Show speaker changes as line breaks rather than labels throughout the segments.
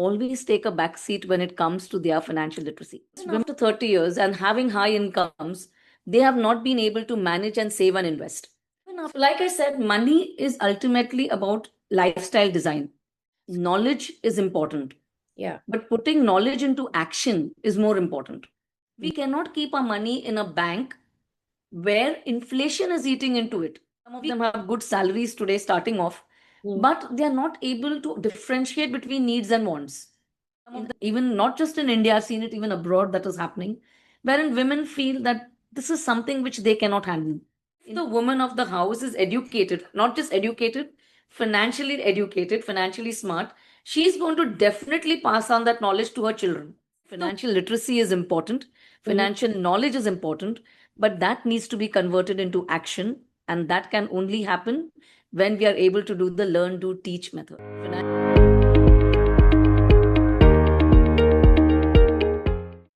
always take a back seat when it comes to their financial literacy. Even after 30 years and having high incomes, they have not been able to manage and save and invest. Like I said, money is ultimately about lifestyle design. Knowledge is important.
Yeah.
But putting knowledge into action is more important. We cannot keep our money in a bank where inflation is eating into it. Some of them have good salaries today starting off, but they are not able to differentiate between needs and wants. Even not just in India, I've seen it even abroad that is happening, wherein women feel that this is something which they cannot handle. If the woman of the house is educated, not just educated, financially smart, she's going to definitely pass on that knowledge to her children. Financial literacy is important, financial knowledge is important, but that needs to be converted into action, and that can only happen when we are able to do the learn, do, teach method.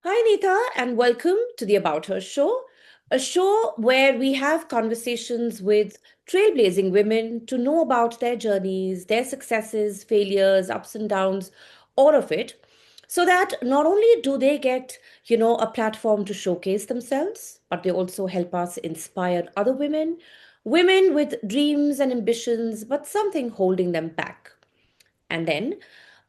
Hi, Nita, and welcome to the About Her show, a show where we have conversations with trailblazing women to know about their journeys, their successes, failures, ups and downs, all of it, so that not only do they get, a platform to showcase themselves, but they also help us inspire other women, women with dreams and ambitions, but something holding them back. And then,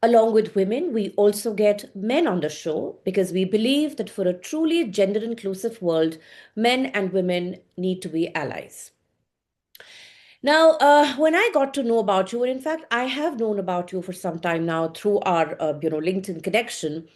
along with women, we also get men on the show because we believe that for a truly gender inclusive world, men and women need to be allies. Now, when I got to know about you, and in fact, I have known about you for some time now through our, LinkedIn connection,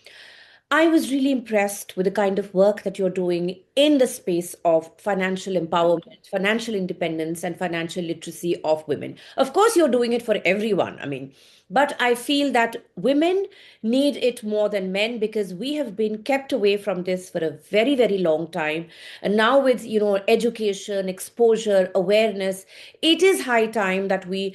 I was really impressed with the kind of work that you're doing in the space of financial empowerment, financial independence, and financial literacy of women. Of course, you're doing it for everyone. I mean, but I feel that women need it more than men because we have been kept away from this for a very, very long time. And now with, education, exposure, awareness, it is high time that we,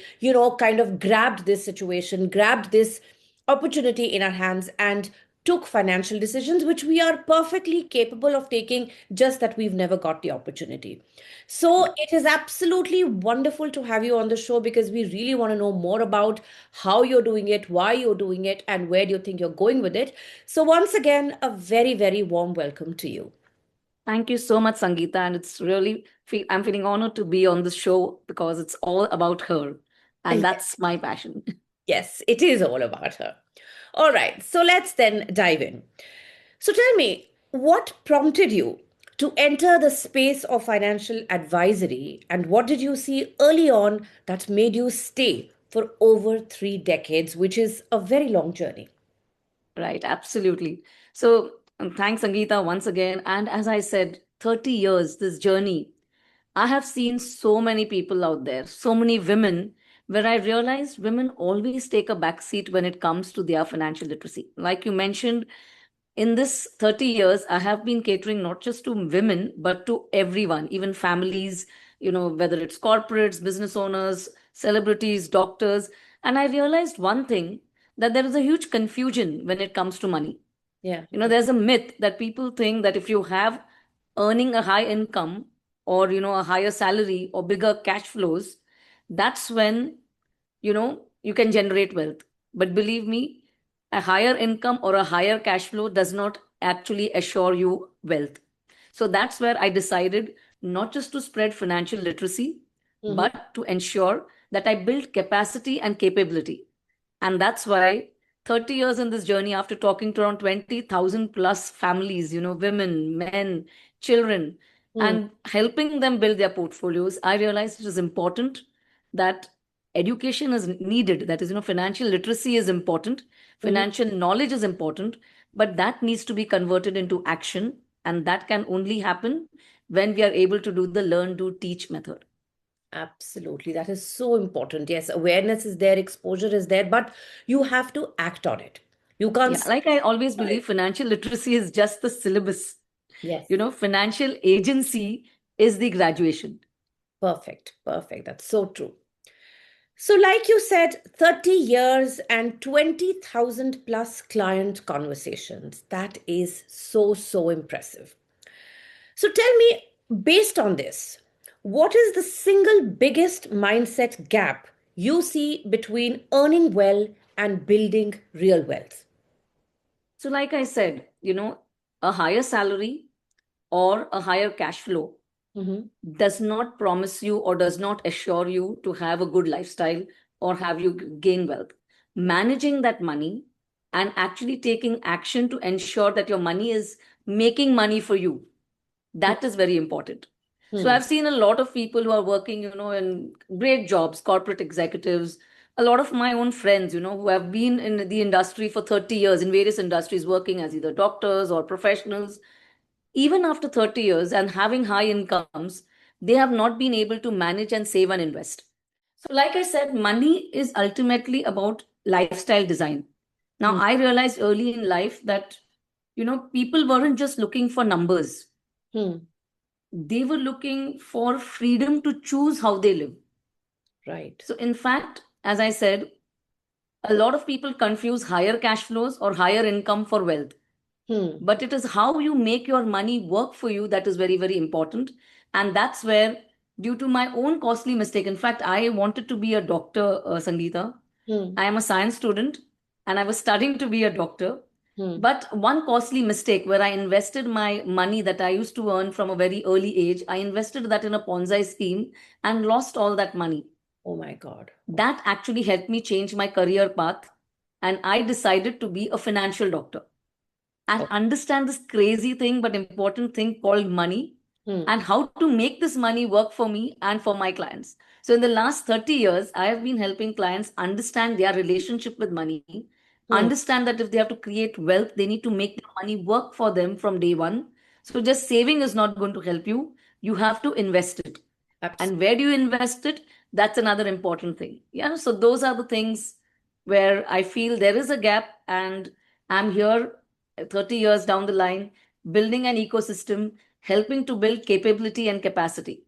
kind of grabbed this situation, grabbed this opportunity in our hands and took financial decisions, which we are perfectly capable of taking, just that we've never got the opportunity. So it is absolutely wonderful to have you on the show because we really want to know more about how you're doing it, why you're doing it, and where do you think you're going with it. So once again, a very, very warm welcome to you.
Thank you so much, Sangeeta. And it's really, I'm feeling honored to be on this show because it's all about her. And that's my passion.
Yes, it is all about her. All right, so let's then dive in. So tell me, what prompted you to enter the space of financial advisory, and what did you see early on that made you stay for over 3 decades, which is a very long journey?
Right, absolutely. So thanks, Sangeeta, once again. And as I said, 30 years, this journey, I have seen so many people out there, so many women, where I realized women always take a back seat when it comes to their financial literacy. Like you mentioned, in this 30 years, I have been catering not just to women, but to everyone, even families, whether it's corporates, business owners, celebrities, doctors. And I realized one thing, that there is a huge confusion when it comes to money.
Yeah.
There's a myth that people think that if you have earning a high income or, a higher salary or bigger cash flows, that's when, you can generate wealth. But believe me, a higher income or a higher cash flow does not actually assure you wealth. So that's where I decided not just to spread financial literacy, but to ensure that I build capacity and capability. And that's why 30 years in this journey, after talking to around 20,000 plus families, women, men, children, and helping them build their portfolios, I realized it is important that education is needed. That is, financial literacy is important, financial knowledge is important, but that needs to be converted into action. And that can only happen when we are able to do the learn, do, teach method.
Absolutely. That is so important. Yes, awareness is there, exposure is there, but you have to act on it. You can't.
Yeah, like I always believe, financial literacy is just the syllabus.
Yes.
Financial agency is the graduation.
Perfect. Perfect. That's so true. So, like you said, 30 years and 20,000 plus client conversations. That is so, so impressive. So, tell me, based on this, what is the single biggest mindset gap you see between earning well and building real wealth?
So, like I said, a higher salary or a higher cash flow
Mm-hmm.
does not promise you or does not assure you to have a good lifestyle or have you gain wealth. Managing that money and actually taking action to ensure that your money is making money for you, that is very important. So
Hmm.
I've seen a lot of people who are working, in great jobs, corporate executives, a lot of my own friends, who have been in the industry for 30 years in various industries, working as either doctors or professionals. Even after 30 years and having high incomes, they have not been able to manage and save and invest. So, like I said, money is ultimately about lifestyle design. Now,
Hmm.
I realized early in life that, people weren't just looking for numbers,
Hmm.
they were looking for freedom to choose how they live.
Right.
So, in fact, as I said, a lot of people confuse higher cash flows or higher income for wealth.
Hmm.
But it is how you make your money work for you that is very, very important. And that's where, due to my own costly mistake, in fact, I wanted to be a doctor, Sangeeta.
Hmm.
I am a science student and I was studying to be a doctor.
Hmm.
But one costly mistake where I invested my money that I used to earn from a very early age, I invested that in a Ponzi scheme and lost all that money.
Oh my God.
That actually helped me change my career path. And I decided to be a financial doctor and
Oh.
understand this crazy thing but important thing called money
Hmm.
and how to make this money work for me and for my clients. So in the last 30 years I have been helping clients understand their relationship with money,
Hmm.
understand that if they have to create wealth they need to make the money work for them from day one. So just saving is not going to help you, you have to invest it.
Absolutely.
And where do you invest it? That's another important thing. Yeah, so those are the things where I feel there is a gap, and I'm here 30 years down the line building an ecosystem, helping to build capability and capacity.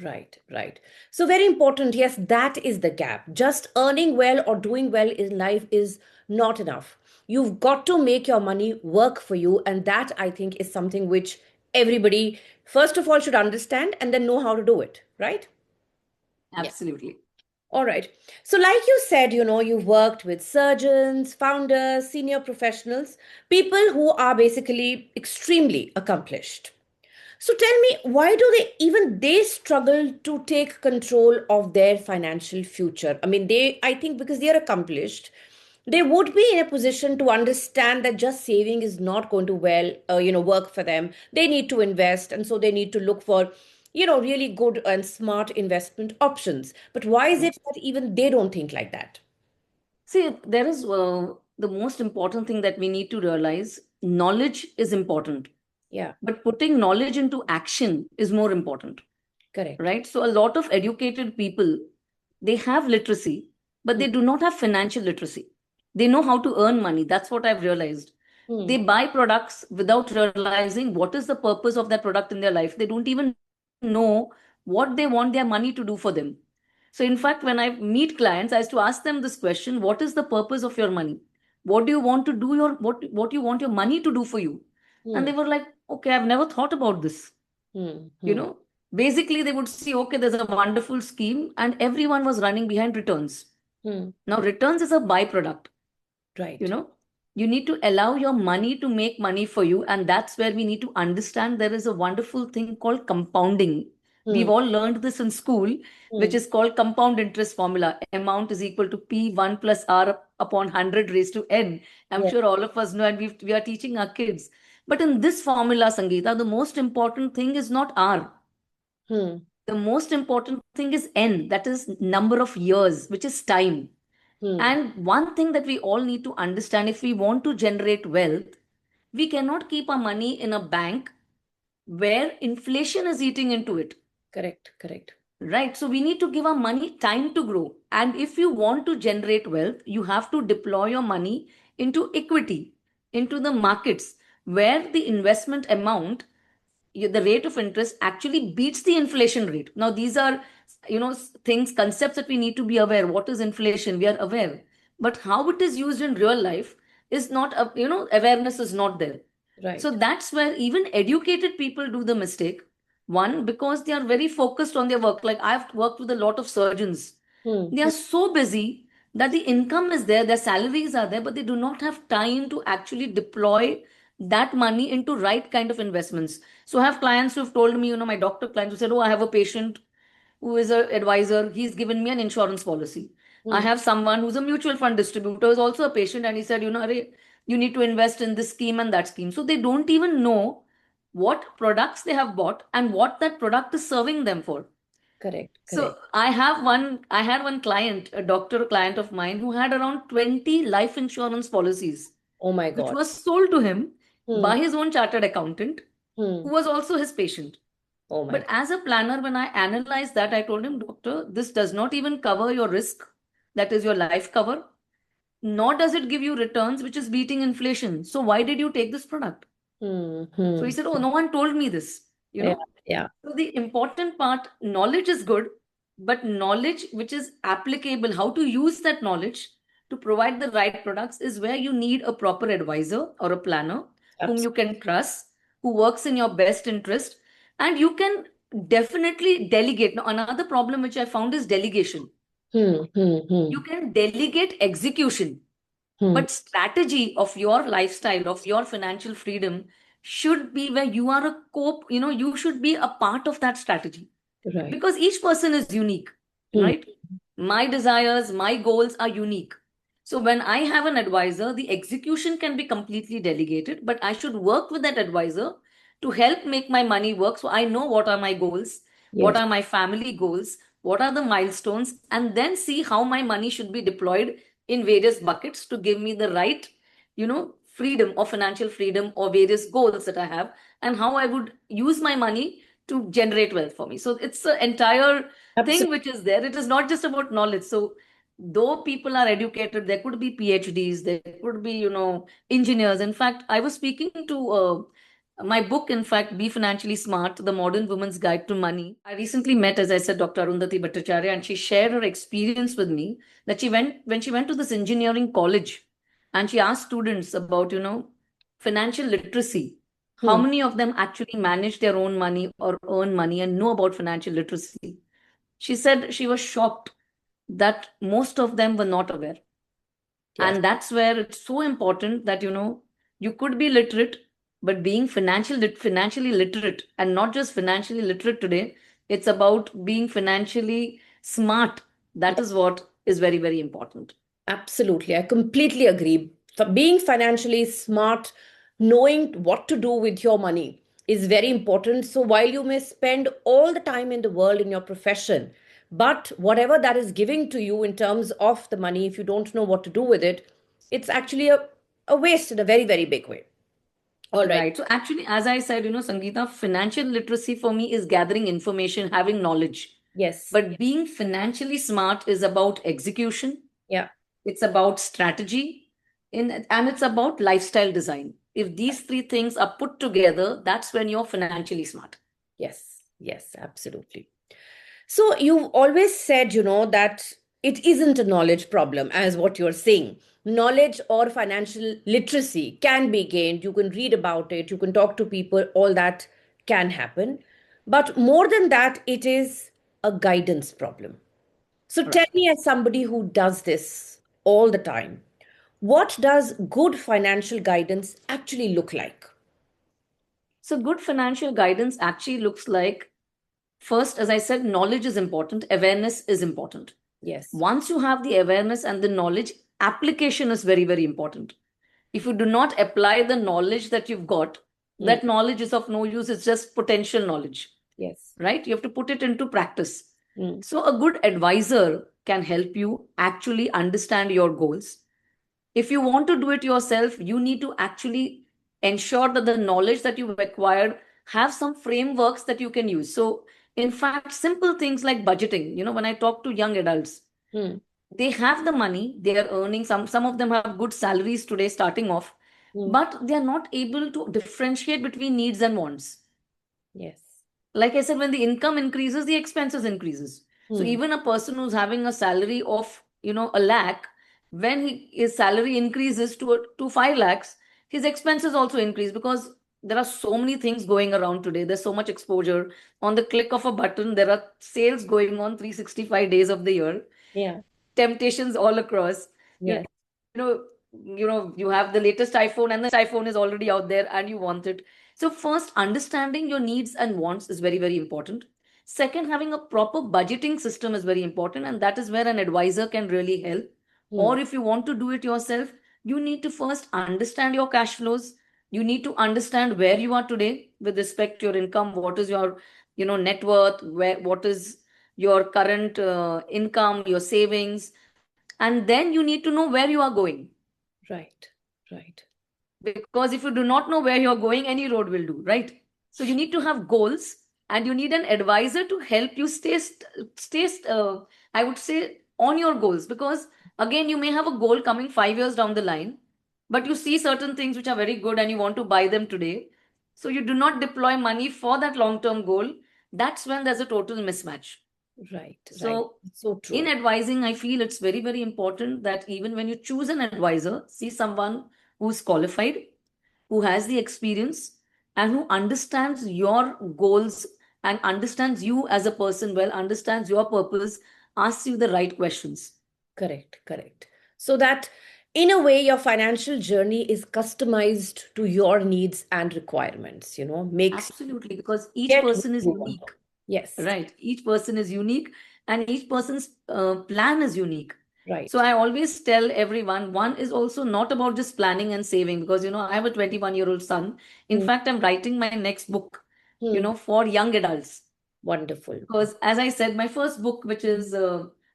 Right, right. So very important. Yes, that is the gap. Just earning well or doing well in life is not enough. You've got to make your money work for you. And that, I think, is something which everybody, first of all, should understand and then know how to do it. Right? Yeah.
Absolutely.
All right. So, like you said, you've worked with surgeons, founders, senior professionals, people who are basically extremely accomplished. So tell me, why do they struggle to take control of their financial future? I mean, I think because they are accomplished, they would be in a position to understand that just saving is not going to work for them. They need to invest, and so they need to look for, really good and smart investment options. But why is
Yeah.
it that even they don't think like that?
See, there is the most important thing that we need to realize knowledge is important,
Yeah,
but putting knowledge into action is more important.
correct.
Right? So a lot of educated people, they have literacy, but
Hmm.
they do not have financial literacy. They know how to earn money. That's what I've realized. They
Hmm.
buy products without realizing what is the purpose of that product in their life. They don't even know what they want their money to do for them. So in fact, when I meet clients, I used to ask them this question: what is the purpose of your money? What do you want to do what you want your money to do for you? And
Hmm.
they were like, okay, I've never thought about this.
Hmm.
you
Hmm.
know Basically they would see, okay, there's a wonderful scheme and everyone was running behind returns.
Hmm.
Now returns is a byproduct. you
Right.
know you need to allow your money to make money for you, and that's where we need to understand there is a wonderful thing called compounding.
Hmm.
We've all learned this in school, which
Hmm.
is called compound interest formula. Amount is equal to p1 plus r upon 100 raised to n. I'm
Yeah.
sure all of us know, and we are teaching our kids. But in this formula, Sangeeta, the most important thing is not r.
Hmm.
The most important thing is n, that is number of years, which is time.
Hmm.
And one thing that we all need to understand, if we want to generate wealth, we cannot keep our money in a bank where inflation is eating into it.
Correct. Correct.
Right. So we need to give our money time to grow. And if you want to generate wealth, you have to deploy your money into equity, into the markets, where the investment amount, the rate of interest actually beats the inflation rate. Now, these are, things, concepts that we need to be aware. What is inflation? We are aware. But how it is used in real life is not, awareness is not there. So
Right.
that's where even educated people do the mistake. One, because they are very focused on their work. Like I've worked with a lot of surgeons.
Hmm.
They are
Hmm.
so busy that the income is there, their salaries are there, but they do not have time to actually deploy that money into right kind of investments. So I have clients who've told me, my doctor clients who said, oh, I have a patient who is an advisor. He's given me an insurance policy. I
Hmm.
have someone who's a mutual fund distributor, is also a patient, and he said, Arey, you need to invest in this scheme and that scheme. So they don't even know what products they have bought and what that product is serving them for.
Correct,
So
correct.
I had one client, a doctor client of mine, who had around 20 life insurance policies,
Oh my
which
God.
was sold to him
Hmm.
by his own chartered accountant,
Hmm.
who was also his patient.
Oh my
But
God.
as a planner, when I analyzed that, I told him, Doctor, this does not even cover your risk, that is your life cover, nor does it give you returns, which is beating inflation. So why did you take this product?
Hmm.
So he
Hmm.
said, oh, no one told me this,
Yeah. Yeah.
So the important part, knowledge is good, but knowledge which is applicable, how to use that knowledge to provide the right products is where you need a proper advisor or a planner whom you
Absolutely.
can trust, who works in your best interest, and you can definitely delegate. Now, another problem which I found is delegation.
Hmm. Hmm.
You
Hmm.
can delegate execution,
Hmm.
but strategy of your lifestyle, of your financial freedom should be where you are a cope, you should be a part of that strategy
Right.
because each person is unique,
Hmm.
right? My desires, my goals are unique. So when I have an advisor, the execution can be completely delegated, but I should work with that advisor to help make my money work. So I know what are my goals, what
Yes.
are my family goals, what are the milestones, and then see how my money should be deployed in various buckets to give me the right, freedom or financial freedom or various goals that I have, and how I would use my money to generate wealth for me. So it's the entire thing
Absolutely.
which is there. It is not just about knowledge. So though people are educated, there could be PhDs, there could be, engineers. In fact, I was speaking to my book, in fact, Be Financially Smart, The Modern Woman's Guide to Money. I recently met, as I said, Dr. Arundhati Bhattacharya, and she shared her experience with me that when she went to this engineering college and she asked students about, financial literacy, how
Hmm.
many of them actually manage their own money or earn money and know about financial literacy. She said she was shocked that most of them were not aware.
Yes.
And that's where it's so important that, you could be literate, but being financially literate, and not just financially literate today, it's about being financially smart. That is what is very, very important.
Absolutely. I completely agree. For being financially smart, knowing what to do with your money is very important. So while you may spend all the time in the world in your profession, but whatever that is giving to you in terms of the money, if you don't know what to do with it, it's actually a waste in a very, very big way. All right.
Right. So actually, as I said, Sangeeta, financial literacy for me is gathering information, having knowledge.
Yes.
But being financially smart is about execution,
Yeah.
it's about strategy, and it's about lifestyle design. If these three things are put together, that's when you're financially smart.
Yes. Yes. Absolutely. So you've always said, that it isn't a knowledge problem, as what you're saying. Knowledge or financial literacy can be gained. You can read about it, you can talk to people, all that can happen. But more than that, it is a guidance problem. So tell
Right.
me, as somebody who does this all the time, what does good financial guidance actually look like?
So, good financial guidance actually looks like first, as I said, knowledge is important, awareness is important.
Yes.
Once you have the awareness and the knowledge, application is very, very important. If you do not apply the knowledge that you've got,
Mm,
that knowledge is of no use, it's just potential knowledge,
yes.
right? You have to put it into practice.
Mm,
So, a good advisor can help you actually understand your goals. If you want to do it yourself, you need to actually ensure that the knowledge that you've acquired have some frameworks that you can use. So, in fact, simple things like budgeting, when I talk to young adults,
mm,
they have the money, they are earning, some of them have good salaries today starting off,
mm,
but they are not able to differentiate between needs and wants.
yes.
Like I said, when the income increases, the expenses increases. So
Mm,
even a person who's having a salary of, a lakh, when his salary increases to 5 lakhs, his expenses also increase because there are so many things going around today. There's so much exposure. On the click of a button, there are sales going on 365 days of the year.
yeah.
temptations all across. You
Yes.
know, you have the latest iPhone, and the iPhone is already out there, and you want it. So first, understanding your needs and wants is very, very important. Second, having a proper budgeting system is very important, and that is where an advisor can really help.
Hmm.
Or if you want to do it yourself, you need to first understand your cash flows. You need to understand where you are today with respect to your income. What is your, net worth? What is your current income, your savings, and then you need to know where you are going.
Right. Right.
Because if you do not know where you're going, any road will do, right? So you need to have goals, and you need an advisor to help you I would say, on your goals. Because again, you may have a goal coming 5 years down the line, but you see certain things which are very good and you want to buy them today. So you do not deploy money for that long term goal. That's when there's a total mismatch.
Right. Right.
So
So
in
true.
advising, I feel it's very, very important that even when you choose an advisor, see someone who's qualified, who has the experience, and who understands your goals and understands you as a person well, understands your purpose, asks you the right questions.
Correct. Correct. So that in a way, your financial journey is customized to your needs and requirements, makes you
Absolutely, because each
get what
person is
you want.
unique.
Yes.
Right. Each person is unique, and each person's plan is unique. So
Right.
I always tell everyone, one is also not about just planning and saving, because, I have a 21-year-old son. In
Hmm.
fact, I'm writing my next book,
Hmm.
for young adults.
Wonderful.
Because as I said, my first book, which is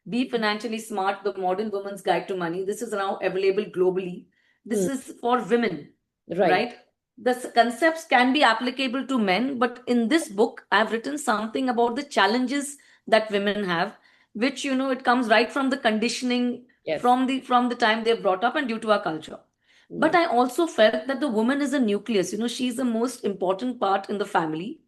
Be Financially Smart, The Modern Woman's Guide to Money, this is now available globally.
Hmm.
This is for women,
Right.
right? The concepts can be applicable to men, but in this book, I've written something about the challenges that women have, which, it comes right from the conditioning,
Yes.
from the time they're brought up and due to our culture. But
Yes.
I also felt that the woman is a nucleus, she's the most important part in the family.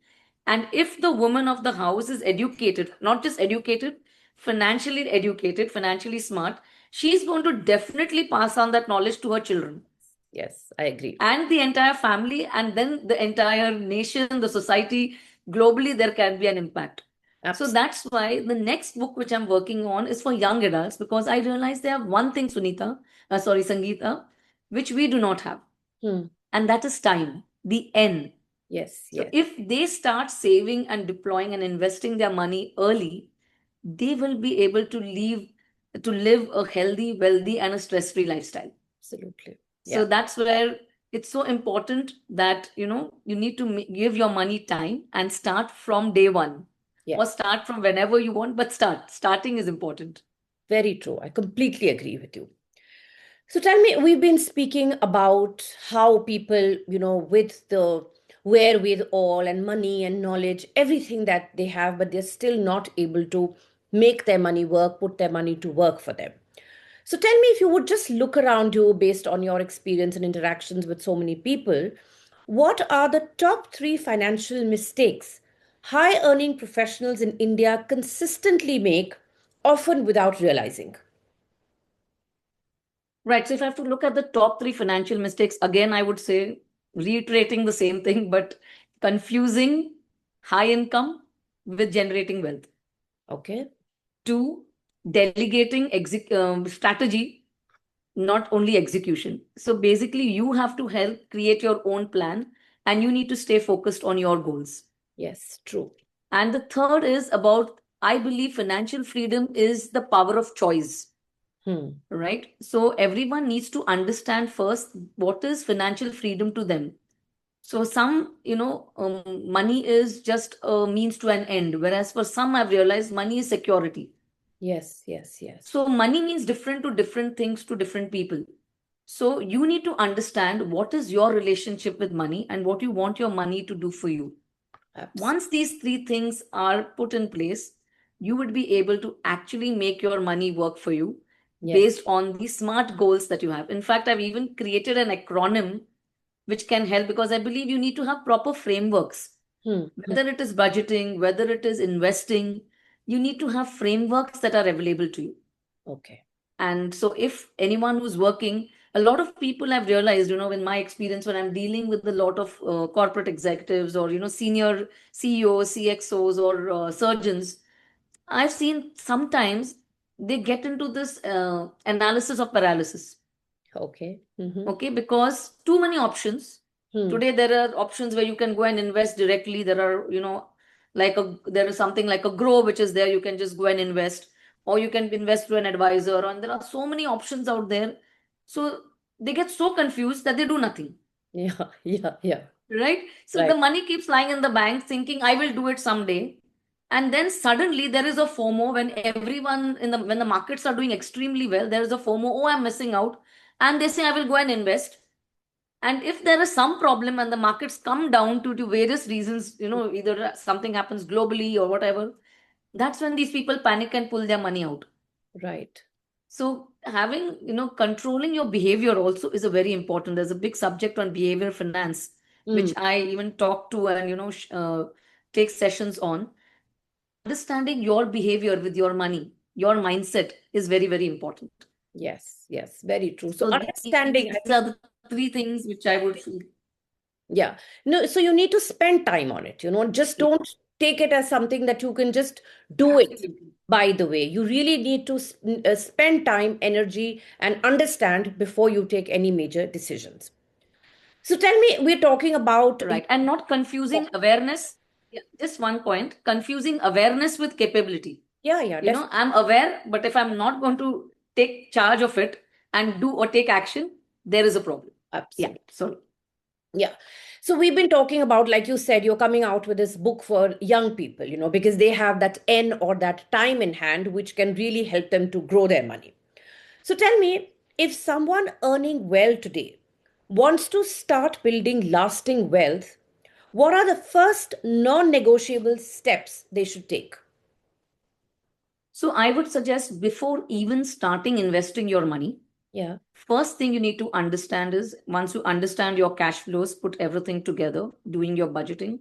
And if the woman of the house is educated, not just educated, financially smart, she's going to definitely pass on that knowledge to her children
Yes. I agree.
and the entire family, and then the entire nation, the society. Globally, there can be an impact. So
Absolutely.
that's why the next book which I'm working on is for young adults, because I realize they have one thing, Sangeeta, which we do not have,
Hmm.
and that is time, the N.
Yes.
So
Yes.
if they start saving and deploying and investing their money early, they will be able to live a healthy, wealthy, and a stress-free lifestyle.
Absolutely.
So
Yeah.
that's where it's so important that you need to give your money time and start from day one, or
Yes.
start from whenever you want, but starting is important.
Very true. I completely agree with you. So tell me, we've been speaking about how people, with the wherewithal and money and knowledge, everything that they have, but they're still not able to make their money work, put their money to work for them. So tell me, if you would just look around you based on your experience and interactions with so many people, what are the top three financial mistakes high earning professionals in India consistently make, often without realizing?
Right. So if I have to look at the top three financial mistakes, again, I would say, reiterating the same thing, but confusing high income with generating wealth.
Okay.
Two, delegating strategy, not only execution. So basically, you have to help create your own plan, and you need to stay focused on your goals.
Yes, true.
And the third is about, I believe financial freedom is the power of choice,
Hmm.
right? So everyone needs to understand first what is financial freedom to them. So some, money is just a means to an end, whereas for some, I've realized money is security.
Yes, yes, yes.
So money means different to different things to different people. So you need to understand what is your relationship with money and what you want your money to do for you.
Absolutely.
Once these three things are put in place, you would be able to actually make your money work for you
Yes.
based on the smart goals that you have. In fact, I've even created an acronym which can help, because I believe you need to have proper frameworks.
Hmm. Hmm.
Whether it is budgeting, whether it is investing, you need to have frameworks that are available to you.
Okay.
And so, if anyone who's working, a lot of people have realized, in my experience, when I'm dealing with a lot of corporate executives, or, senior CEOs, CXOs, or surgeons, I've seen sometimes they get into this analysis of paralysis.
Okay.
Okay, because too many options.
Hmm.
Today there are options where you can go and invest directly. There are, there is something like a grow which is there. You can just go and invest, or you can invest through an advisor, and there are so many options out there. So they get so confused that they do nothing.
Yeah, yeah, yeah.
Right? So the
Right,
money keeps lying in the bank thinking I will do it someday. And then suddenly there is a FOMO when everyone when the markets are doing extremely well, there is a FOMO, oh, I'm missing out. And they say I will go and invest. And if there is some problem and the markets come down to various reasons, either something happens globally or whatever, that's when these people panic and pull their money out.
right.
So having, controlling your behavior also is a very important. There's a big subject on behavior finance,
Hmm.
which I even talk to and, take sessions on. Understanding your behavior with your money, your mindset is very, very important.
Yes, yes, very true. So
So
understanding,
these
I
are
think,
the three things which I would feel.
yeah. No, so you need to spend time on it, just don't take it as something that you can just do it.
Absolutely.
By the way, you really need to spend time, energy, and understand before you take any major decisions. So tell me, we're talking about,
Right. And not confusing awareness. Yeah, just one point, confusing awareness with capability.
yeah, yeah, definitely.
I'm aware, but if I'm not going to take charge of it and do or take action, there is a problem. Yeah.
Absolutely.
Sorry.
Yeah. So we've been talking about, like you said, you're coming out with this book for young people, because they have that N or that time in hand, which can really help them to grow their money. So tell me, if someone earning well today wants to start building lasting wealth, what are the first non negotiable steps they should take?
So I would suggest before even starting investing your money,
Yeah.
first thing you need to understand is once you understand your cash flows, put everything together, doing your budgeting,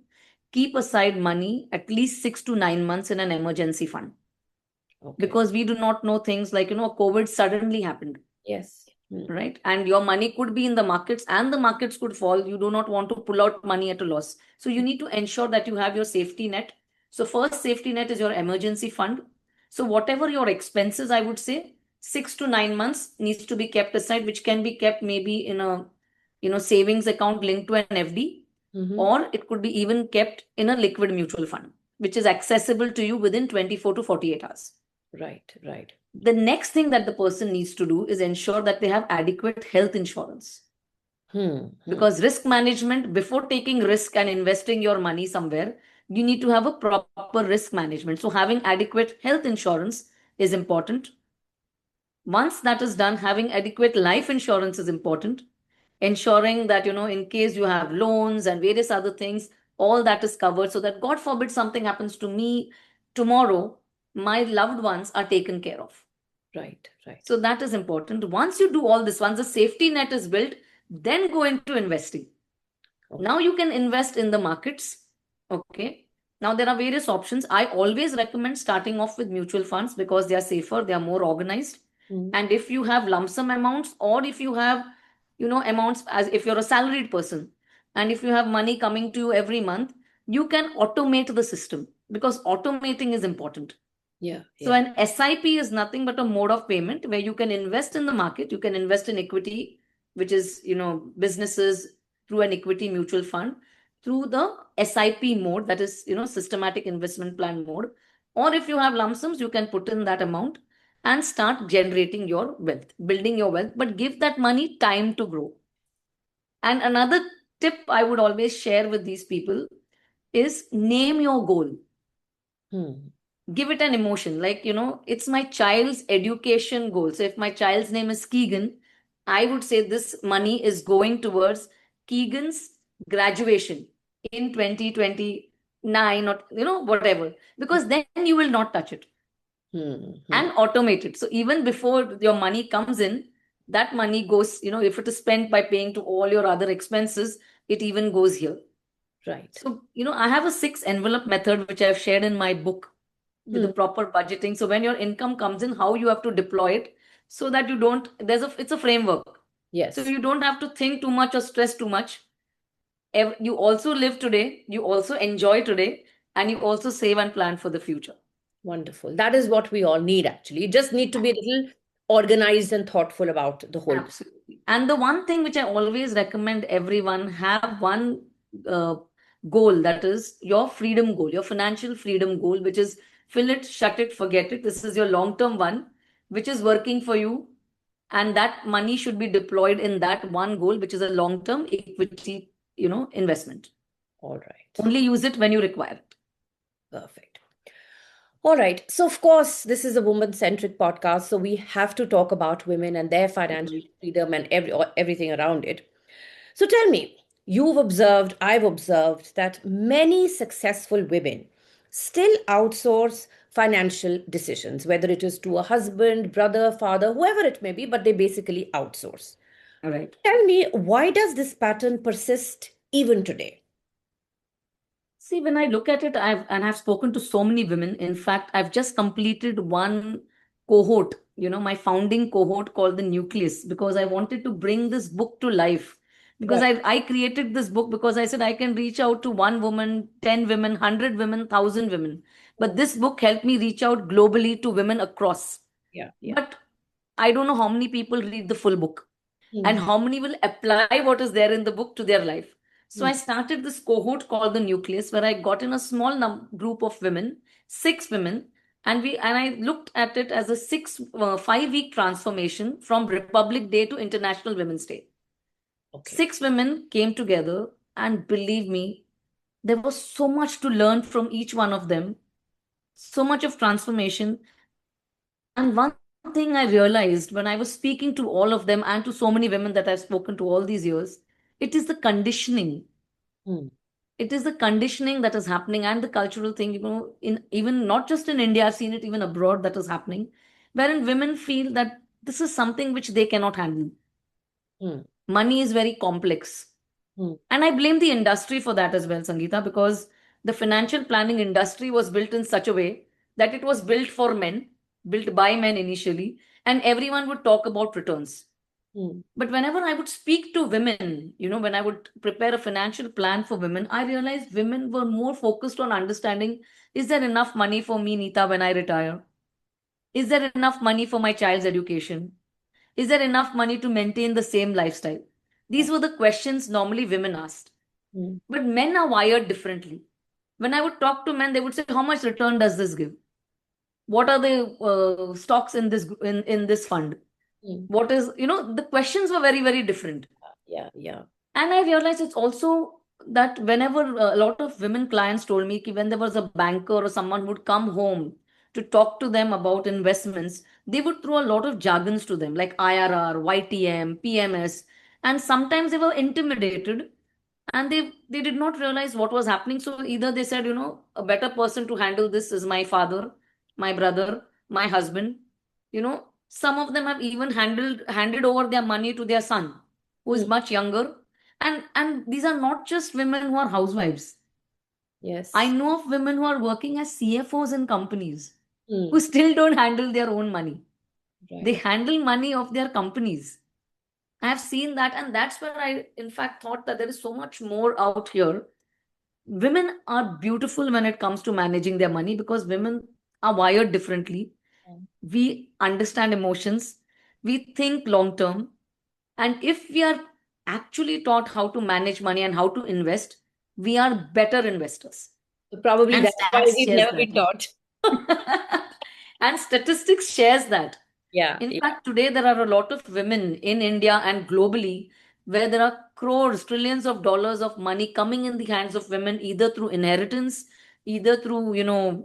keep aside money at least 6 to 9 months in an emergency fund.
Okay.
Because we do not know things like, COVID suddenly happened,
Yes. Hmm.
right? And your money could be in the markets and the markets could fall. You do not want to pull out money at a loss. So you need to ensure that you have your safety net. So first safety net is your emergency fund. So whatever your expenses, I would say 6 to 9 months needs to be kept aside, which can be kept maybe in a, savings account linked to an FD,
Mm-hmm.
or it could be even kept in a liquid mutual fund, which is accessible to you within 24 to 48 hours.
Right, right.
The next thing that the person needs to do is ensure that they have adequate health insurance,
Hmm. Hmm.
because risk management, before taking risk and investing your money somewhere, you need to have a proper risk management. So having adequate health insurance is important. Once that is done, having adequate life insurance is important, ensuring that, in case you have loans and various other things, all that is covered, so that god forbid something happens to me tomorrow, my loved ones are taken care of.
Right, right.
So that is important. Once you do all this, once the safety net is built, then go into investing.
Okay.
Now you can invest in the markets. Okay. Now there are various options. I always recommend starting off with mutual funds because they are safer, they are more organized.
Hmm.
And if you have lump sum amounts, or if you have, amounts, as if you're a salaried person, and if you have money coming to you every month, you can automate the system, because automating is important.
Yeah,
So
yeah.
an SIP is nothing but a mode of payment where you can invest in the market, you can invest in equity, which is, businesses, through an equity mutual fund, through the SIP mode, that is, systematic investment plan mode. Or if you have lump sums, you can put in that amount and start generating your wealth, building your wealth, but give that money time to grow. And another tip I would always share with these people is name your goal.
Hmm.
Give it an emotion, like, it's my child's education goal. So if my child's name is Keegan, I would say this money is going towards Keegan's graduation in 2029, or whatever, because then you will not touch it
Hmm. Hmm.
and automate it. So even before your money comes in, that money goes, if it is spent by paying to all your other expenses, it even goes here.
Right.
So, I have a 6 envelope method which I've shared in my book with the
Hmm.
proper budgeting. So when your income comes in, how you have to deploy it, so that you don't, it's a framework. So
Yes.
you don't have to think too much or stress too much. You also live today, you also enjoy today, and you also save and plan for the future.
Wonderful. That is what we all need, actually. You just need to be a little organized and thoughtful about the whole.
Absolutely. And the one thing which I always recommend everyone have one uh, goal, that is your freedom goal, your financial freedom goal, which is fill it, shut it, forget it. This is your long term one, which is working for you. And that money should be deployed in that one goal, which is a long term equity, investment.
All right.
Only use it when you require it.
Perfect. All right. So, of course, this is a woman-centric podcast, so we have to talk about women and their financial
Right.
freedom and everything around it. So, tell me, I've observed that many successful women still outsource financial decisions, whether it is to a husband, brother, father, whoever it may be, but they basically outsource.
All right.
Tell me, why does this pattern persist even today?
See, when I look at it, I've spoken to so many women. In fact, I've just completed one cohort, my founding cohort called the Nucleus, because I wanted to bring this book to life. Because
Right.
I created this book because I said I can reach out to one woman, 10 women, 100 women, 1,000 women. But this book helped me reach out globally to women across.
Yeah, yeah.
But I don't know how many people read the full book and
Mm,
how many will apply what is there in the book to their life. So I
mm,
started this cohort called the Nucleus, where I got in a small group of women, 6 women, and I looked at it as a 5 week transformation from Republic Day to International Women's Day.
okay.
6 women came together, and believe me, there was so much to learn from each one of them, so much of transformation. And one thing I realized when I was speaking to all of them and to so many women that I've spoken to all these years, it is the conditioning.
Mm,
It is the conditioning that is happening and the cultural thing, in even not just in India, I've seen it even abroad that is happening, wherein women feel that this is something which they cannot handle.
mm,
Money is very complex.
mm,
And I blame the industry for that as well, Sangeeta, because the financial planning industry was built in such a way that it was built for men, built by men initially, and everyone would talk about returns.
mm,
But whenever I would speak to women, when I would prepare a financial plan for women, I realized women were more focused on understanding, is there enough money for me, Nita, when I retire? Is there enough money for my child's education? Is there enough money to maintain the same lifestyle?
yeah,
These were the questions normally women asked.
mm,
But men are wired differently. When I would talk to men, they would say, "How much return does this give? What are the stocks in this fund?
mm,
What is the questions were very very different."
yeah, yeah.
And I realized it's also that whenever a lot of women clients told me ki when there was a banker or someone would come home to talk to them about investments, they would throw a lot of jargons to them like IRR, YTM, PMS, and sometimes they were intimidated and they did not realize what was happening. So either they said, a better person to handle this is my father, my brother, my husband. Some of them have even handed over their money to their son, who is
Mm,
much younger. And these are not just women who are housewives. I
yes.
know of women who are working as CFOs in companies who
Mm,
still don't handle their own money. They
right.
handle money of their companies. I have seen that, and that's where I, in fact, thought that there is so much more out here. Women are beautiful when it comes to managing their money because women are wired differently.
Mm.
We understand emotions, we think long term, and if we are actually taught how to manage money and how to invest, we are better investors.
So probably
And
that's why
stats
we've
shares
never
that.
been taught.
And statistics shares that.
Yeah,
In
yeah.
fact, today there are a lot of women in India and globally where there are crores, trillions of dollars of money coming in the hands of women, either through inheritance, either through,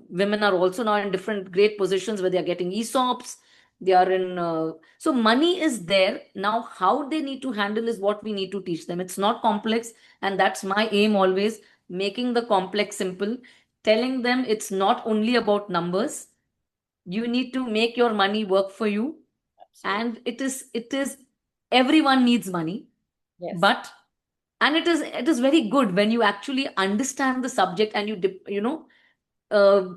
women are also now in different great positions where they are getting ESOPs. They are in, so money is there. Now, how they need to handle is what we need to teach them. It's not complex. And that's my aim always, making the complex simple, telling them it's not only about numbers. You need to make your money work for you,
Absolutely.
and it is everyone needs money,
Yes.
but and it is very good when you actually understand the subject and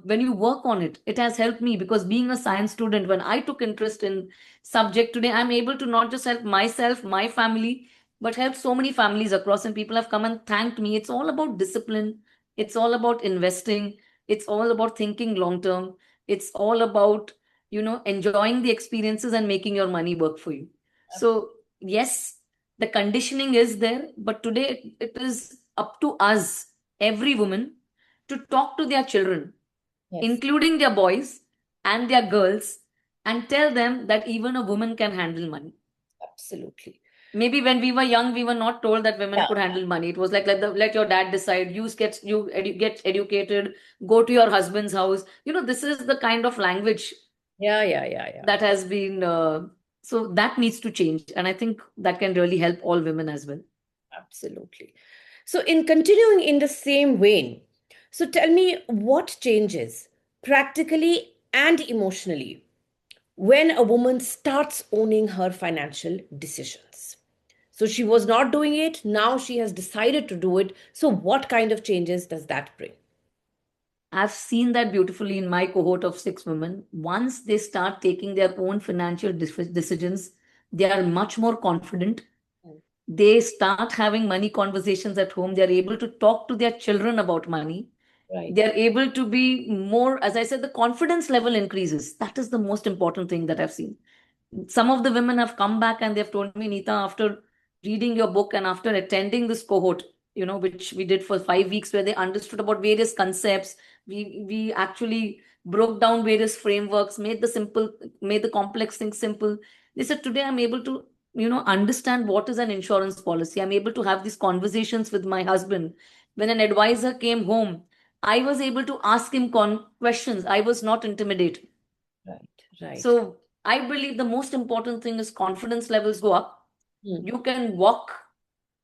when you work on it. It has helped me because being a science student, when I took interest in subject, today I'm able to not just help myself, my family, but help so many families across, and people have come and thanked me. It's all about discipline, it's all about investing, it's all about thinking long term, It's all about, enjoying the experiences and making your money work for you. So, yes, the conditioning is there, but today it is up to us, every woman, to talk to their children,
Yes,
including their boys and their girls, and tell them that even a woman can handle money.
absolutely.
Maybe when we were young, we were not told that women
Yeah,
could handle money. It was like, let your dad decide. Get educated, go to your husband's house. This is the kind of language
yeah, yeah, yeah, yeah.
that has been. So that needs to change, and I think that can really help all women as well.
Absolutely. So, in continuing in the same vein, so tell me what changes practically and emotionally when a woman starts owning her financial decisions. So, she was not doing it, now she has decided to do it. So, what kind of changes does that bring?
I've seen that beautifully in my cohort of 6 women. Once they start taking their own financial decisions, they are much more confident.
Mm.
They start having money conversations at home. They are able to talk to their children about money.
Right,
They are able to be more, as I said, the confidence level increases. That is the most important thing that I've seen. Some of the women have come back and they've told me, Nita, after reading your book and after attending this cohort, which we did for 5 weeks, where they understood about various concepts, we actually broke down various frameworks, made the complex things simple. They said, today I'm able to, understand what is an insurance policy. I'm able to have these conversations with my husband. When an advisor came home, I was able to ask him questions. I was not intimidated.
right, right.
So I believe the most important thing is confidence levels go up.
Mm.
You can walk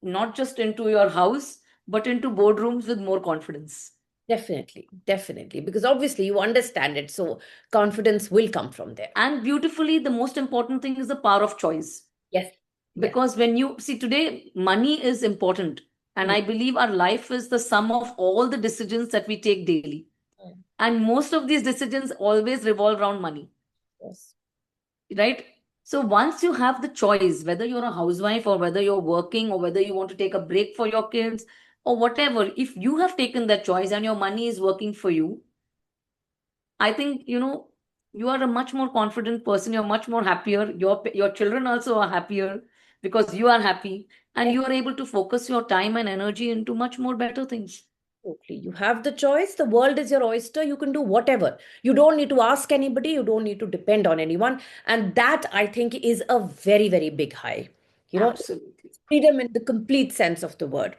not just into your house, but into boardrooms with more confidence.
Definitely, definitely. Because obviously you understand it. So, confidence will come from there.
And beautifully, the most important thing is the power of choice.
Yes, yes.
Because when you see today, money is important. And
Mm.
I believe our life is the sum of all the decisions that we take daily.
Mm.
And most of these decisions always revolve around money.
Yes.
Right? So once you have the choice, whether you're a housewife or whether you're working or whether you want to take a break for your kids or whatever, if you have taken that choice and your money is working for you, I think, you are a much more confident person. You're much more happier. Your children also are happier because you are happy and you are able to focus your time and energy into much more better things.
Absolutely. You have the choice. The world is your oyster. You can do whatever. You don't need to ask anybody. You don't need to depend on anyone. And that, I think, is a very, very big high. You know,
Absolutely.
freedom in the complete sense of the word.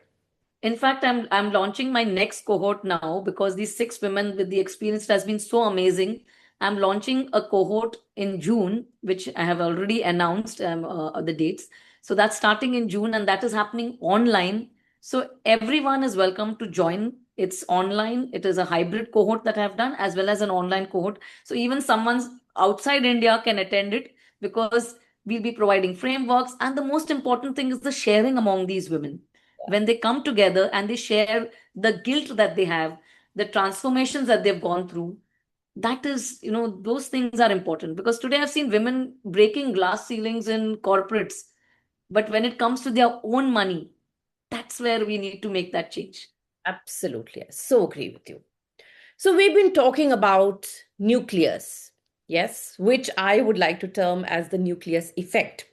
In fact, I'm launching my next cohort now because these 6 women with the experience has been so amazing. I'm launching a cohort in June, which I have already announced the dates. So that's starting in June, and that is happening online. So everyone is welcome to join. It's online. It is a hybrid cohort that I've done as well as an online cohort. So even someone's outside India can attend it because we'll be providing frameworks. And the most important thing is the sharing among these women when they come together and they share the guilt that they have, the transformations that they've gone through. That is, those things are important because today I've seen women breaking glass ceilings in corporates. But when it comes to their own money, that's where we need to make that change.
Absolutely. I so agree with you. So, we've been talking about nucleus, yes, which I would like to term as the nucleus effect.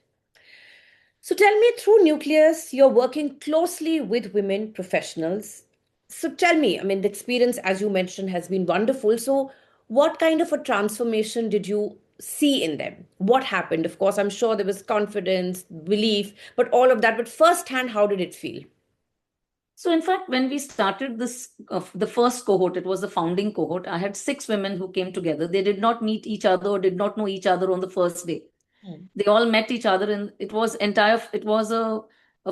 So tell me, through Nucleus, you're working closely with women professionals. So tell me, I mean, the experience, as you mentioned, has been wonderful. So, what kind of a transformation did you see in them? What happened? Of course, I'm sure there was confidence, belief, but all of that. But firsthand, how did it feel?
So, in fact, when we started the first cohort, it was the founding cohort. I had 6 women who came together. They did not meet each other or did not know each other on the first day.
Hmm.
They all met each other, and it was a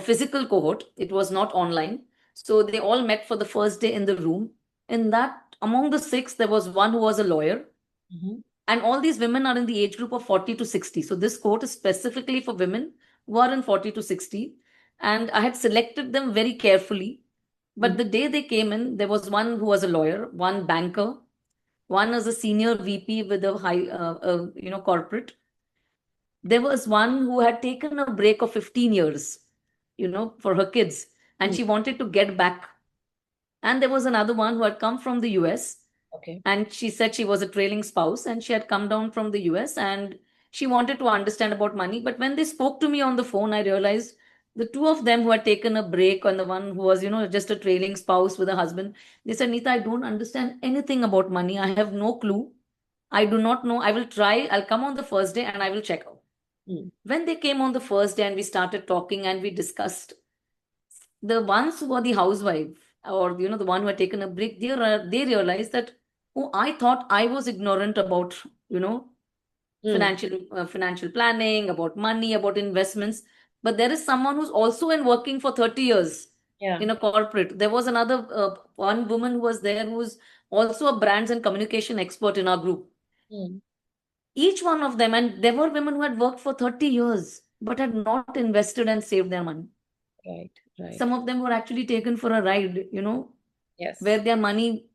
physical cohort. It was not online. So they all met for the first day in the room. In that, among the 6, there was one who was a lawyer,
Mhm.
and all these women are in the age group of 40 to 60. So this cohort is specifically for women who are in 40 to 60. And I had selected them very carefully.
Mhm.
But the day they came in, there was one who was a lawyer, one banker, one is a senior VP with a high, corporate. There was one who had taken a break of 15 years, for her kids, and
Mhm.
she wanted to get back. And there was another one who had come from the US.
Okay.
And she said she was a trailing spouse and she had come down from the US and she wanted to understand about money. But when they spoke to me on the phone, I realized the two of them who had taken a break and the one who was, just a trailing spouse with a husband, they said, Nita, I don't understand anything about money. I have no clue. I do not know. I will try. I'll come on the first day and I will check out.
Mm.
When they came on the first day and we started talking and we discussed, the ones who were the housewife or the one who had taken a break, they realized that, oh, I thought I was ignorant about you know
Mm.
financial planning, about money, about investments. But there is someone who's also in working for 30 years
Yeah.
in a corporate. There was another one woman who was there who's also a brands and communication expert in our group.
Mm.
Each one of them, and there were women who had worked for 30 years but had not invested and saved their money.
Right. Right.
Some of them were actually taken for a ride, where
Yes.
their money,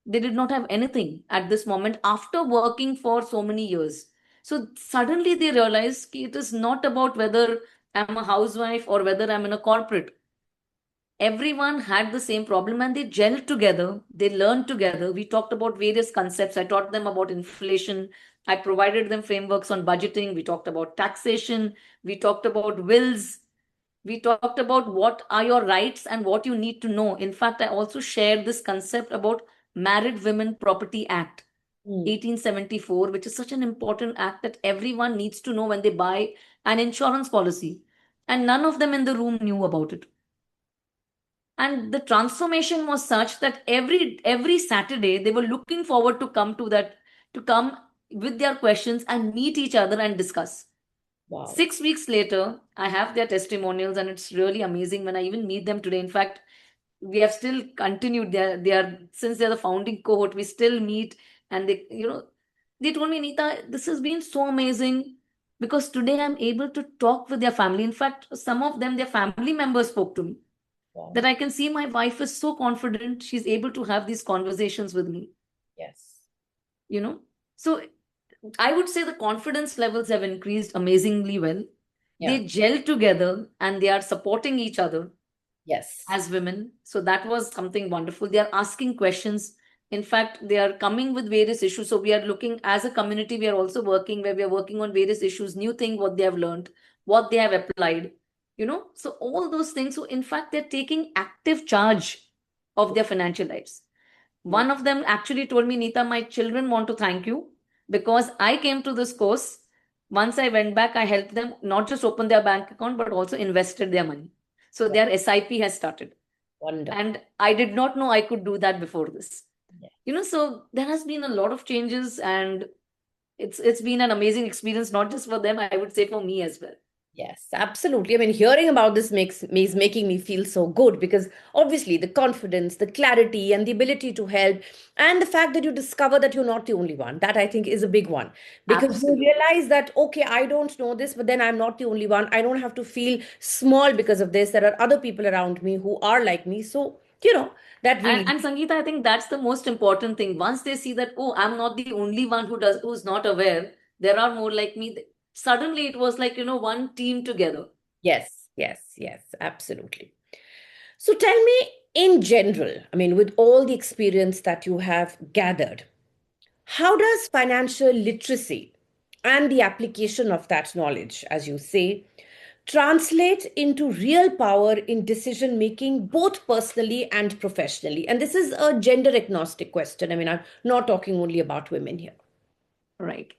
they did not have anything at this moment after working for so many years. So suddenly they realized ki it is not about whether I'm a housewife or whether I'm in a corporate. Everyone had the same problem and they gelled together. They learned together. We talked about various concepts. I taught them about inflation. I provided them frameworks on budgeting. We talked about taxation. We talked about wills. We talked about what are your rights and what you need to know. In fact, I also shared this concept about Married Women Property Act
Mm.
1874, which is such an important act that everyone needs to know when they buy an insurance policy. And none of them in the room knew about it. And the transformation was such that every Saturday they were looking forward to come with their questions and meet each other and discuss.
Wow.
6 weeks later, I have their testimonials, and it's really amazing when I even meet them today. In fact, we have still continued. They are since they're the founding cohort, we still meet, and they told me, Nita, this has been so amazing because today I'm able to talk with their family. In fact, some of them, their family members spoke to me that
Wow.
I can see my wife is so confident. She's able to have these conversations with me,
Yes.
you know. So I would say the confidence levels have increased amazingly well.
Yeah.
They gel together and they are supporting each other
Yes.
as women. So that was something wonderful. They are asking questions. In fact, they are coming with various issues. So we are looking as a community, we are also working where we are working on various issues, new thing, what they have learned, what they have applied, So all those things. So in fact, they're taking active charge of their financial lives.
Yeah.
One of them actually told me, Nita, my children want to thank you because I came to this course. Once I went back, I helped them not just open their bank account, but also invested their money. So
Wow.
their SIP has started.
Wonderful.
And I did not know I could do that before this.
Yeah.
So there has been a lot of changes and it's been an amazing experience, not just for them, I would say for me as well.
Yes, absolutely. I mean, hearing about this is making me feel so good because obviously the confidence, the clarity, and the ability to help, and the fact that you discover that you're not the only one, that I think is a big one. Because you
Absolutely.
realize that, okay, I don't know this, but then I'm not the only one. I don't have to feel small because of this. There are other people around me who are like me. So, that
And,
really,
and Sangeeta, I think that's the most important thing. Once they see that, oh, I'm not the only one who's not aware, there are more like me. Suddenly it was like, one team together.
yes, yes, yes, absolutely. So tell me, in general, I mean, with all the experience that you have gathered, how does financial literacy and the application of that knowledge, as you say, translate into real power in decision making, both personally and professionally? And this is a gender agnostic question. I mean, I'm not talking only about women here.
Right.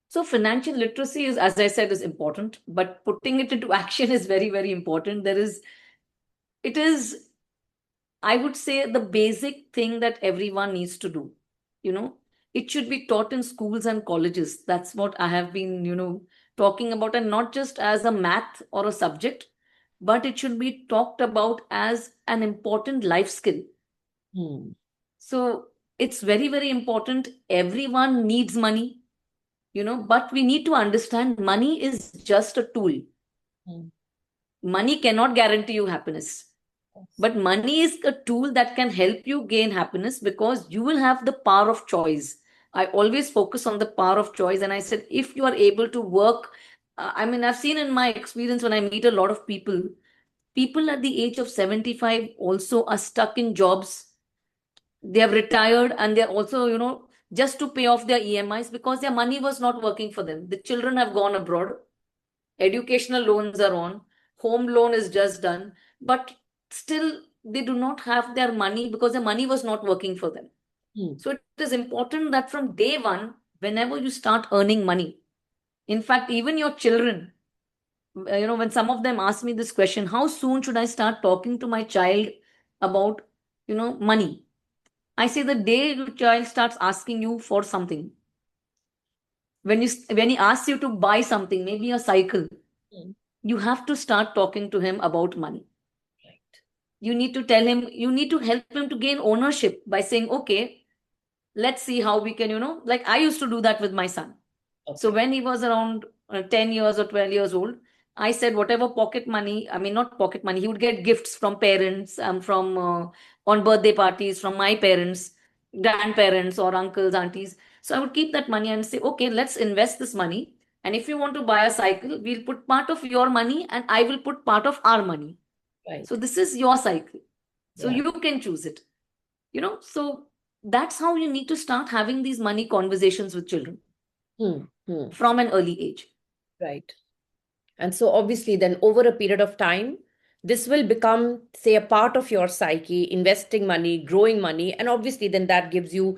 So financial literacy is, as I said, is important, but putting it into action is very, very important. It is, I would say, the basic thing that everyone needs to do. You know, it should be taught in schools and colleges. That's what I have been, talking about, and not just as a math or a subject, but it should be talked about as an important life skill.
Hmm.
So it's very, very important. Everyone needs money, but we need to understand money is just a tool.
Hmm.
Money cannot guarantee you happiness.
Yes.
But money is a tool that can help you gain happiness because you will have the power of choice. I always focus on the power of choice. And I said, if you are able to work, I mean, I've seen in my experience when I meet a lot of people at the age of 75 also are stuck in jobs they have retired, and they're also, just to pay off their EMIs because their money was not working for them. The children have gone abroad, educational loans are on, home loan is just done, but still they do not have their money because their money was not working for them.
Hmm.
So it is important that from day one, whenever you start earning money, in fact, even your children, when some of them ask me this question, how soon should I start talking to my child about, money? I say the day your child starts asking you for something, when he asks you to buy something, maybe a cycle,
Hmm.
you have to start talking to him about money.
Right.
You need to tell him, you need to help him to gain ownership by saying, okay, let's see how we can, like I used to do that with my son. So
Okay.
when he was around 10 years or 12 years old, I said, whatever pocket money, I mean, not pocket money, he would get gifts from parents, from on birthday parties, from my parents, grandparents, or uncles, aunties. So I would keep that money and say, okay, let's invest this money. And if you want to buy a cycle, we'll put part of your money and I will put part of our money. So
Right.
this is your cycle. So
Yeah.
you can choose it. So that's how you need to start having these money conversations with children
Hmm. Hmm.
from an early age.
Right. And so, obviously, then over a period of time, this will become, say, a part of your psyche, investing money, growing money. And obviously, then that gives you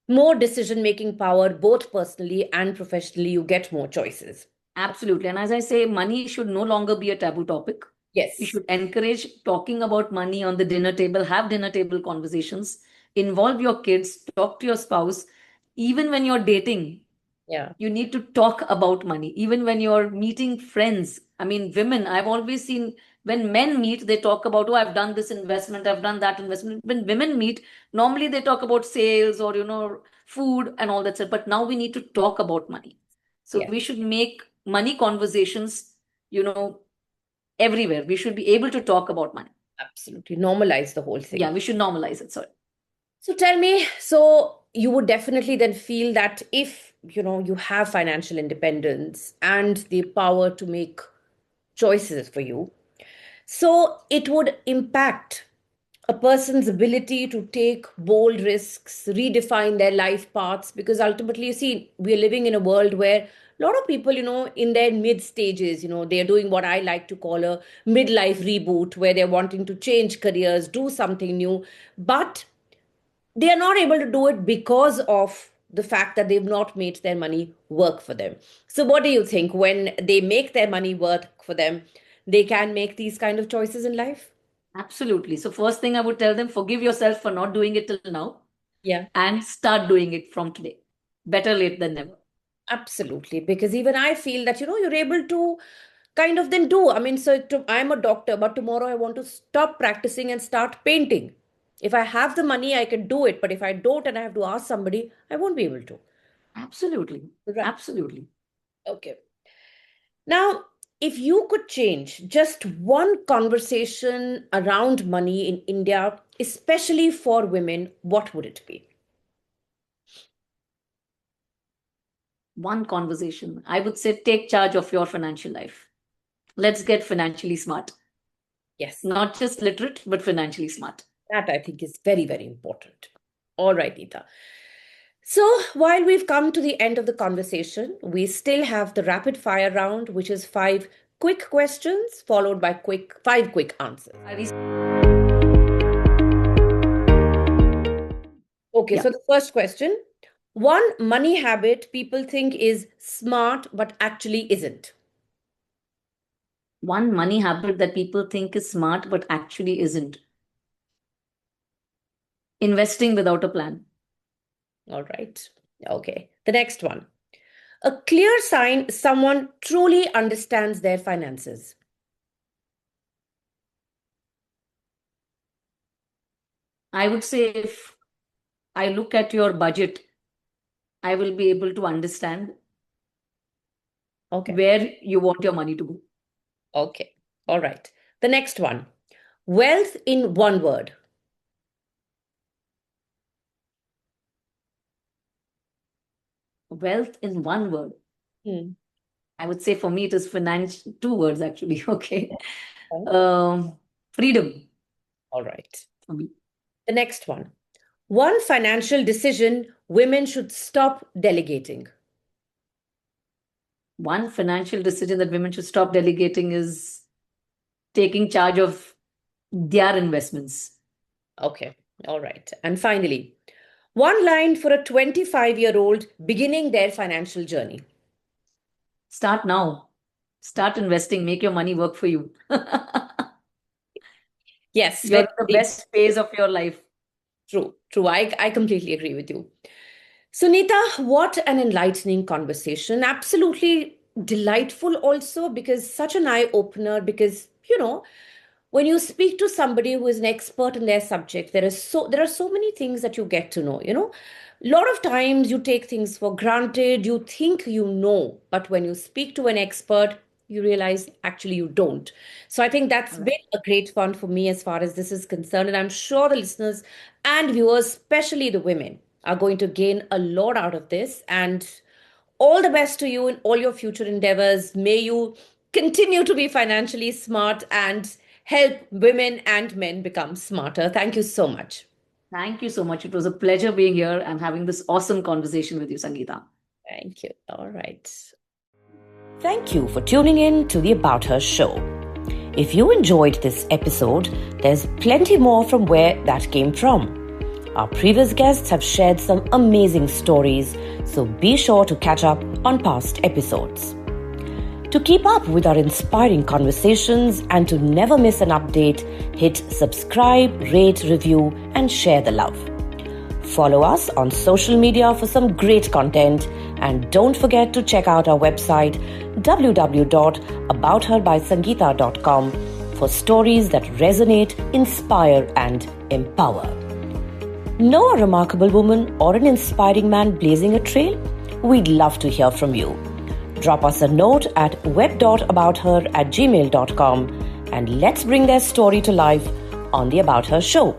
more decision making power, both personally and professionally. You get more choices.
Absolutely. And as I say, money should no longer be a taboo topic. We
Yes.
should encourage talking about money on the dinner table, have dinner table conversations, involve your kids, talk to your spouse. Even when you're dating,
Yeah.
you need to talk about money. Even when you're meeting friends, I mean, women, I've always seen when men meet, they talk about, oh, I've done this investment, I've done that investment. When women meet, normally they talk about sales or, food and all that stuff. But now we need to talk about money. So
Yes.
we should make money conversations, you know, everywhere. We should be able to talk about money.
Absolutely. Normalize the whole
Yeah,
thing.
we should normalize it. Sorry.
So tell me, so you would definitely then feel that if, you have financial independence and the power to make choices for you, so it would impact a person's ability to take bold risks, redefine their life paths, because ultimately, you see, we are living in a world where a lot of people, in their mid stages, they're doing what I like to call a midlife reboot, where they're wanting to change careers, do something new, but they are not able to do it because of the fact that they've not made their money work for them. So, what do you think when they make their money work for them, they can make these kind of choices in life?
Absolutely. So first thing I would tell them, forgive yourself for not doing it till now
Yeah.
and start doing it from today. Better late than never.
Absolutely, because even I feel that you're able to kind of then do. I mean, so I'm a doctor, but tomorrow I want to stop practicing and start painting. If I have the money, I can do it, but if I don't and I have to ask somebody, I won't be able to.
Absolutely.
Right.
Absolutely.
Okay. Now, if you could change just one conversation around money in India, especially for women, what would it be?
One conversation. I would say take charge of your financial life. Let's get financially smart.
Yes,
Not just literate, but financially smart.
that I think is very, very important. All right, Nita. So, while we've come to the end of the conversation, we still have the rapid fire round, which is five quick questions followed by five quick answers. Okay,
Yeah.
so the first question, one money habit people think is smart but actually isn't.
One money habit that people think is smart, but actually isn't. Investing without a plan.
All right. Okay. The next one, a clear sign someone truly understands their finances.
I would say if I look at your budget, I will be able to understand
Okay.
where you want your money to go.
Okay. All right. The next one, wealth in one word.
Wealth in one word.
Hmm.
I would say for me it is finance, two words actually. Okay.
Okay.
Freedom
All right.
for me.
The next one, One financial decision women should stop delegating.
One financial decision that women should stop delegating is taking charge of their investments.
Okay, all right. And finally, one line for a 25-year-old beginning their financial journey.
Start now. Start investing. Make your money work for you.
Yes,
You're
very,
in the
very
best phase of your life.
true. True. I completely agree with you. So, Nita, what an enlightening conversation. Absolutely delightful, also, because such an eye opener. Because, when you speak to somebody who is an expert in their subject, there are so many things that you get to know. A lot of times you take things for granted, you think you know, but when you speak to an expert, you realize actually you don't. So I think that's
Correct.
been a great fun for me as far as this is concerned. And I'm sure the listeners and viewers, especially the women, are going to gain a lot out of this. And all the best to you in all your future endeavors. May you continue to be financially smart and help women and men become smarter. Thank you so much.
Thank you so much. It was a pleasure being here and having this awesome conversation with you, Sangeeta.
Thank you. All right. Thank you for tuning in to the About Her show. If you enjoyed this episode, there's plenty more from where that came from. Our previous guests have shared some amazing stories, so be sure to catch up on past episodes. To keep up with our inspiring conversations and to never miss an update, hit subscribe, rate, review, and share the love. Follow us on social media for some great content, and don't forget to check out our website www.aboutherbysangeeta.com for stories that resonate, inspire, and empower. Know a remarkable woman or an inspiring man blazing a trail? We'd love to hear from you. Drop us a note at web.abouther@gmail.com and let's bring their story to life on the About Her show.